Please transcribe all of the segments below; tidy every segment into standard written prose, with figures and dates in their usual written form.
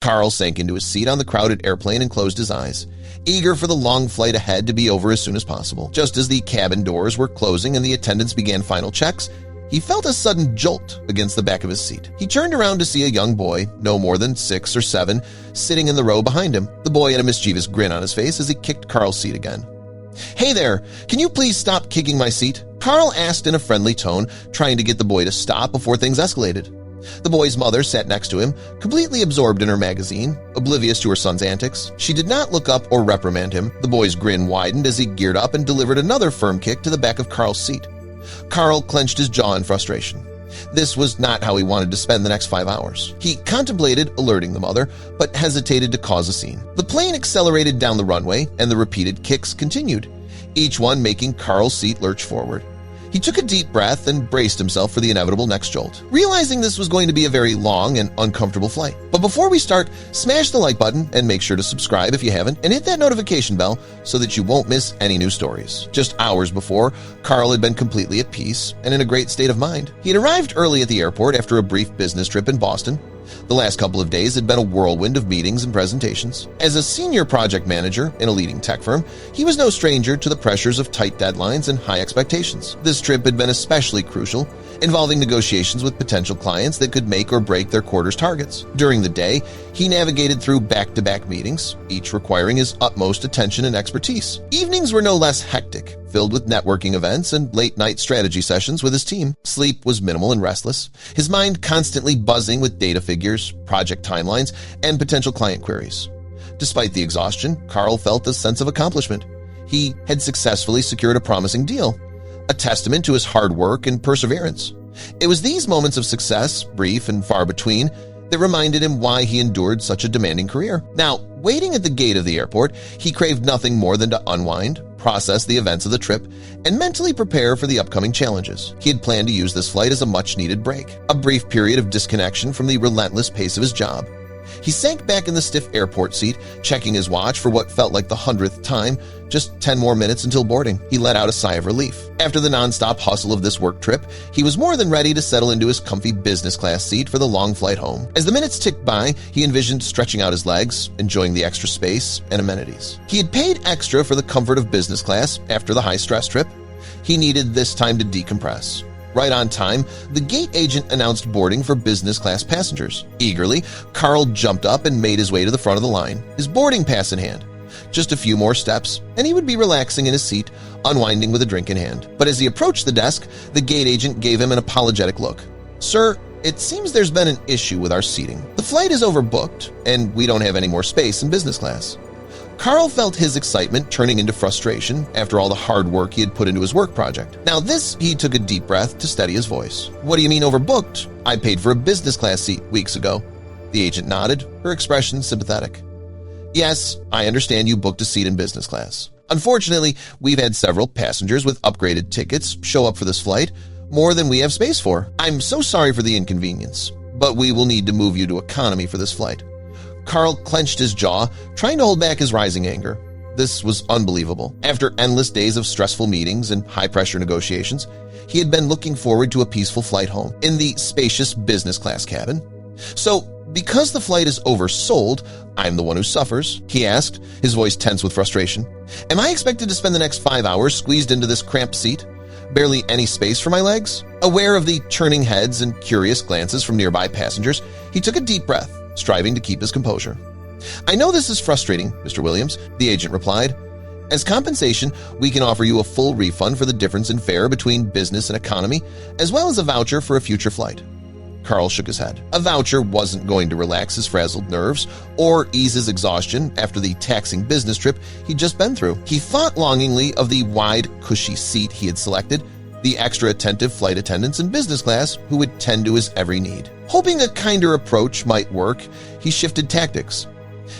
Carl sank into his seat on the crowded airplane and closed his eyes, eager for the long flight ahead to be over as soon as possible. Just as the cabin doors were closing and the attendants began final checks, he felt a sudden jolt against the back of his seat. He turned around to see a young boy, no more than 6 or 7, sitting in the row behind him. The boy had a mischievous grin on his face as he kicked Carl's seat again. "Hey there, can you please stop kicking my seat?" Carl asked in a friendly tone, trying to get the boy to stop before things escalated. The boy's mother sat next to him, completely absorbed in her magazine, oblivious to her son's antics. She did not look up or reprimand him. The boy's grin widened as he geared up and delivered another firm kick to the back of Carl's seat. Carl clenched his jaw in frustration. This was not how he wanted to spend the next 5 hours. He contemplated alerting the mother, but hesitated to cause a scene. The plane accelerated down the runway, and the repeated kicks continued, each one making Carl's seat lurch forward. He took a deep breath and braced himself for the inevitable next jolt, realizing this was going to be a very long and uncomfortable flight. But before we start, smash the like button and make sure to subscribe if you haven't, and hit that notification bell so that you won't miss any new stories. Just hours before, Carl had been completely at peace and in a great state of mind. He had arrived early at the airport after a brief business trip in Boston. The last couple of days had been a whirlwind of meetings and presentations. As a senior project manager in a leading tech firm, he was no stranger to the pressures of tight deadlines and high expectations. This trip had been especially crucial, involving negotiations with potential clients that could make or break their quarter's targets. During the day, he navigated through back-to-back meetings, each requiring his utmost attention and expertise. Evenings were no less hectic, filled with networking events and late-night strategy sessions with his team. Sleep was minimal and restless, his mind constantly buzzing with data figures, project timelines, and potential client queries. Despite the exhaustion, Carl felt a sense of accomplishment. He had successfully secured a promising deal, a testament to his hard work and perseverance. It was these moments of success, brief and far between, that reminded him why he endured such a demanding career. Now, waiting at the gate of the airport, he craved nothing more than to unwind, process the events of the trip, and mentally prepare for the upcoming challenges. He had planned to use this flight as a much-needed break, a brief period of disconnection from the relentless pace of his job. He sank back in the stiff airport seat, checking his watch for what felt like the 100th time, just 10 more minutes until boarding. He let out a sigh of relief. After the nonstop hustle of this work trip, he was more than ready to settle into his comfy business class seat for the long flight home. As the minutes ticked by, he envisioned stretching out his legs, enjoying the extra space and amenities. He had paid extra for the comfort of business class after the high-stress trip. He needed this time to decompress. Right on time, the gate agent announced boarding for business class passengers. Eagerly, Carl jumped up and made his way to the front of the line, his boarding pass in hand. Just a few more steps, and he would be relaxing in his seat, unwinding with a drink in hand. But as he approached the desk, the gate agent gave him an apologetic look. "Sir, it seems there's been an issue with our seating. The flight is overbooked, and we don't have any more space in business class." Carl felt his excitement turning into frustration after all the hard work he had put into his work project. Now this, he took a deep breath to steady his voice. "What do you mean overbooked? I paid for a business class seat weeks ago." The agent nodded, her expression sympathetic. "Yes, I understand you booked a seat in business class. Unfortunately, we've had several passengers with upgraded tickets show up for this flight, more than we have space for. I'm so sorry for the inconvenience, but we will need to move you to economy for this flight." Carl clenched his jaw, trying to hold back his rising anger. This was unbelievable. After endless days of stressful meetings and high-pressure negotiations, he had been looking forward to a peaceful flight home in the spacious business class cabin. "So, because the flight is oversold, I'm the one who suffers?" he asked, his voice tense with frustration. "Am I expected to spend the next 5 hours squeezed into this cramped seat? Barely any space for my legs?" Aware of the churning heads and curious glances from nearby passengers, he took a deep breath, striving to keep his composure. "I know this is frustrating, Mr. Williams," the agent replied. "As compensation, we can offer you a full refund for the difference in fare between business and economy, as well as a voucher for a future flight." Carl shook his head. A voucher wasn't going to relax his frazzled nerves or ease his exhaustion after the taxing business trip he'd just been through. He thought longingly of the wide, cushy seat he had selected, the extra attentive flight attendants in business class who would tend to his every need. Hoping a kinder approach might work, he shifted tactics.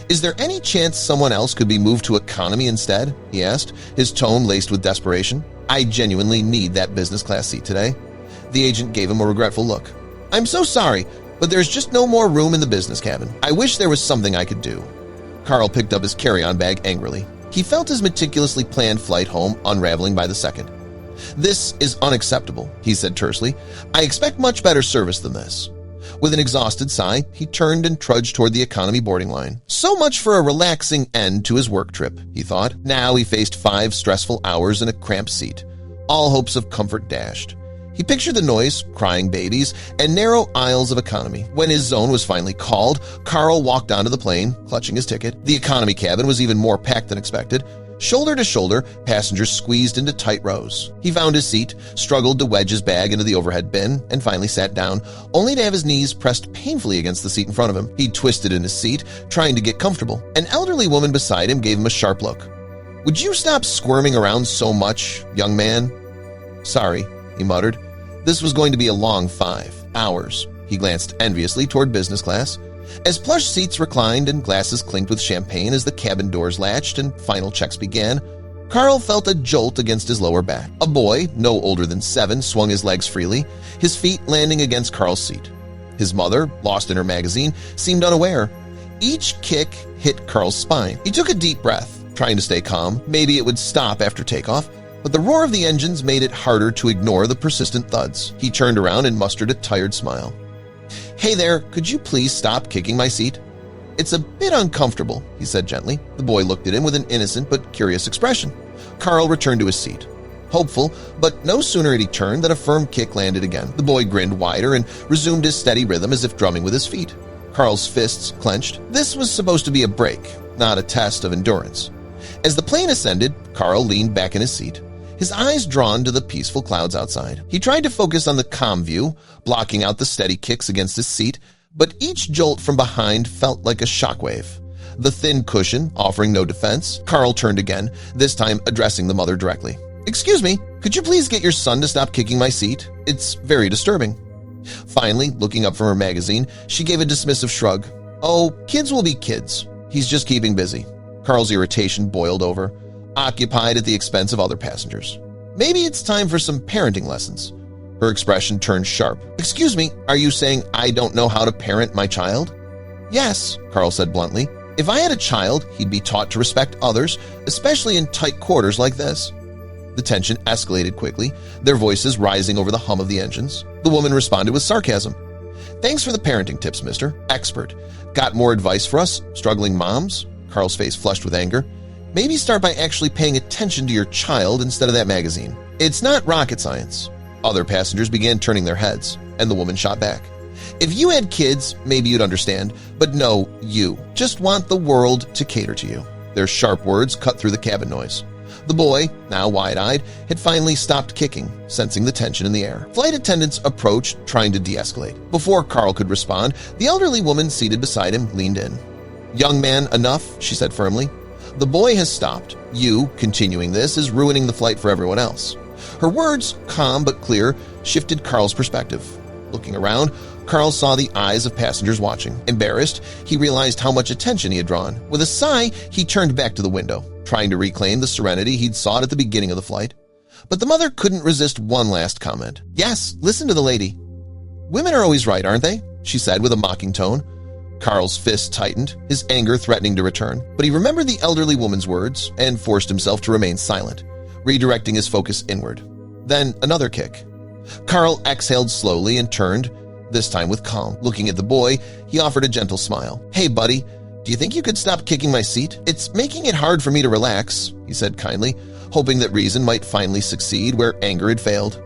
"Is there any chance someone else could be moved to economy instead?" he asked, his tone laced with desperation. "I genuinely need that business class seat today." The agent gave him a regretful look. "I'm so sorry, but there's just no more room in the business cabin. I wish there was something I could do." Carl picked up his carry-on bag angrily. He felt his meticulously planned flight home unraveling by the second. "This is unacceptable," he said tersely. "I expect much better service than this." With an exhausted sigh, he turned and trudged toward the economy boarding line. So much for a relaxing end to his work trip, he thought. Now he faced 5 stressful hours in a cramped seat, all hopes of comfort dashed. He pictured the noise, crying babies, and narrow aisles of economy. When his zone was finally called, Carl walked onto the plane, clutching his ticket. The economy cabin was even more packed than expected. Shoulder to shoulder, passengers squeezed into tight rows. He found his seat, struggled to wedge his bag into the overhead bin, and finally sat down, only to have his knees pressed painfully against the seat in front of him. He twisted in his seat, trying to get comfortable. An elderly woman beside him gave him a sharp look. "Would you stop squirming around so much, young man?" "Sorry," he muttered. This was going to be a long 5 hours. He glanced enviously toward business class. As plush seats reclined and glasses clinked with champagne as the cabin doors latched and final checks began, Carl felt a jolt against his lower back. A boy, no older than 7, swung his legs freely, his feet landing against Carl's seat. His mother, lost in her magazine, seemed unaware. Each kick hit Carl's spine. He took a deep breath, trying to stay calm. Maybe it would stop after takeoff, but the roar of the engines made it harder to ignore the persistent thuds. He turned around and mustered a tired smile. "Hey there, could you please stop kicking my seat?" "It's a bit uncomfortable," he said gently. The boy looked at him with an innocent but curious expression. Carl returned to his seat, hopeful, but no sooner had he turned than a firm kick landed again. The boy grinned wider and resumed his steady rhythm as if drumming with his feet. Carl's fists clenched. This was supposed to be a break, not a test of endurance. As the plane ascended, Carl leaned back in his seat, his eyes drawn to the peaceful clouds outside. He tried to focus on the calm view, blocking out the steady kicks against his seat, but each jolt from behind felt like a shockwave. The thin cushion offering no defense. Carl turned again, this time addressing the mother directly. "Excuse me, could you please get your son to stop kicking my seat? It's very disturbing." Finally, looking up from her magazine, she gave a dismissive shrug. "Oh, kids will be kids. He's just keeping busy." Carl's irritation boiled over, occupied at the expense of other passengers. "Maybe it's time for some parenting lessons." Her expression turned sharp. "Excuse me, are you saying I don't know how to parent my child?" "Yes," Carl said bluntly. "If I had a child, he'd be taught to respect others, especially in tight quarters like this." The tension escalated quickly, their voices rising over the hum of the engines. The woman responded with sarcasm. "Thanks for the parenting tips, Mr. Expert. Got more advice for us, struggling moms?" Carl's face flushed with anger. "Maybe start by actually paying attention to your child instead of that magazine. It's not rocket science." Other passengers began turning their heads, and the woman shot back. "If you had kids, maybe you'd understand, but no, you just want the world to cater to you." Their sharp words cut through the cabin noise. The boy, now wide-eyed, had finally stopped kicking, sensing the tension in the air. Flight attendants approached, trying to de-escalate. Before Carl could respond, the elderly woman seated beside him leaned in. "Young man, enough," she said firmly. "The boy has stopped. You, continuing this, is ruining the flight for everyone else." Her words, calm but clear, shifted Carl's perspective. Looking around, Carl saw the eyes of passengers watching. Embarrassed, he realized how much attention he had drawn. With a sigh, he turned back to the window, trying to reclaim the serenity he'd sought at the beginning of the flight. But the mother couldn't resist one last comment. "Yes, listen to the lady." "Women are always right, aren't they?" she said with a mocking tone. Carl's fist tightened, his anger threatening to return. But he remembered the elderly woman's words and forced himself to remain silent, redirecting his focus inward. Then another kick. Carl exhaled slowly and turned, this time with calm. Looking at the boy, he offered a gentle smile. "Hey, buddy, do you think you could stop kicking my seat? It's making it hard for me to relax," he said kindly, hoping that reason might finally succeed where anger had failed.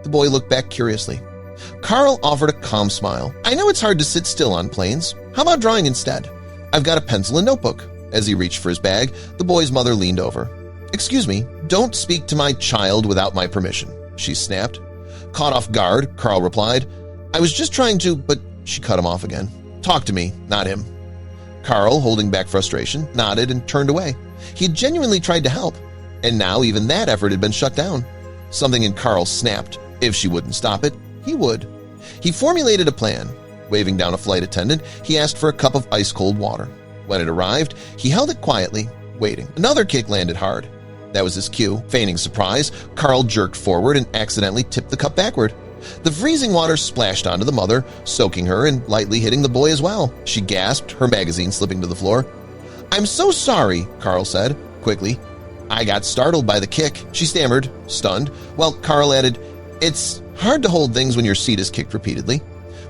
The boy looked back curiously. Carl offered a calm smile. "I know it's hard to sit still on planes. How about drawing instead? I've got a pencil and notebook." As he reached for his bag, the boy's mother leaned over. "Excuse me, don't speak to my child without my permission," she snapped. Caught off guard, Carl replied, "I was just trying to," but she cut him off again. "Talk to me, not him." Carl, holding back frustration, nodded and turned away. He had genuinely tried to help, and now even that effort had been shut down. Something in Carl snapped. If she wouldn't stop it, he would. He formulated a plan. Waving down a flight attendant, he asked for a cup of ice-cold water. When it arrived, he held it quietly, waiting. Another kick landed hard. That was his cue. Feigning surprise, Carl jerked forward and accidentally tipped the cup backward. The freezing water splashed onto the mother, soaking her and lightly hitting the boy as well. She gasped, her magazine slipping to the floor. "I'm so sorry," Carl said, quickly. "I got startled by the kick," she stammered, stunned, while Carl added, "It's hard to hold things when your seat is kicked repeatedly."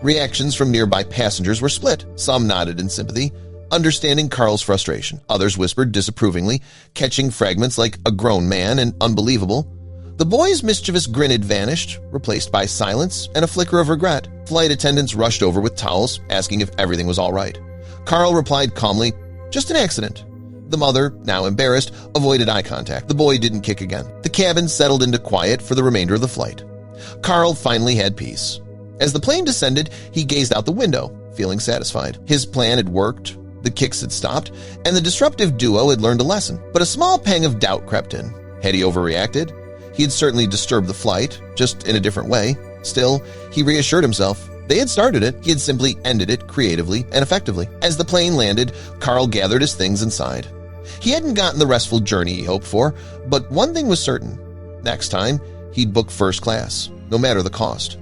Reactions from nearby passengers were split. Some nodded in sympathy, understanding Carl's frustration. Others whispered disapprovingly, catching fragments like "a grown man" and "unbelievable." The boy's mischievous grin had vanished, replaced by silence and a flicker of regret. Flight attendants rushed over with towels, asking if everything was all right. Carl replied calmly, "Just an accident." The mother, now embarrassed, avoided eye contact. The boy didn't kick again. The cabin settled into quiet for the remainder of the flight. Carl finally had peace. As the plane descended, he gazed out the window, feeling satisfied. His plan had worked, the kicks had stopped, and the disruptive duo had learned a lesson. But a small pang of doubt crept in. Had he overreacted? He had certainly disturbed the flight, just in a different way. Still, he reassured himself. They had started it. He had simply ended it creatively and effectively. As the plane landed, Carl gathered his things inside. He hadn't gotten the restful journey he hoped for, but one thing was certain. Next time, he'd book first class, no matter the cost.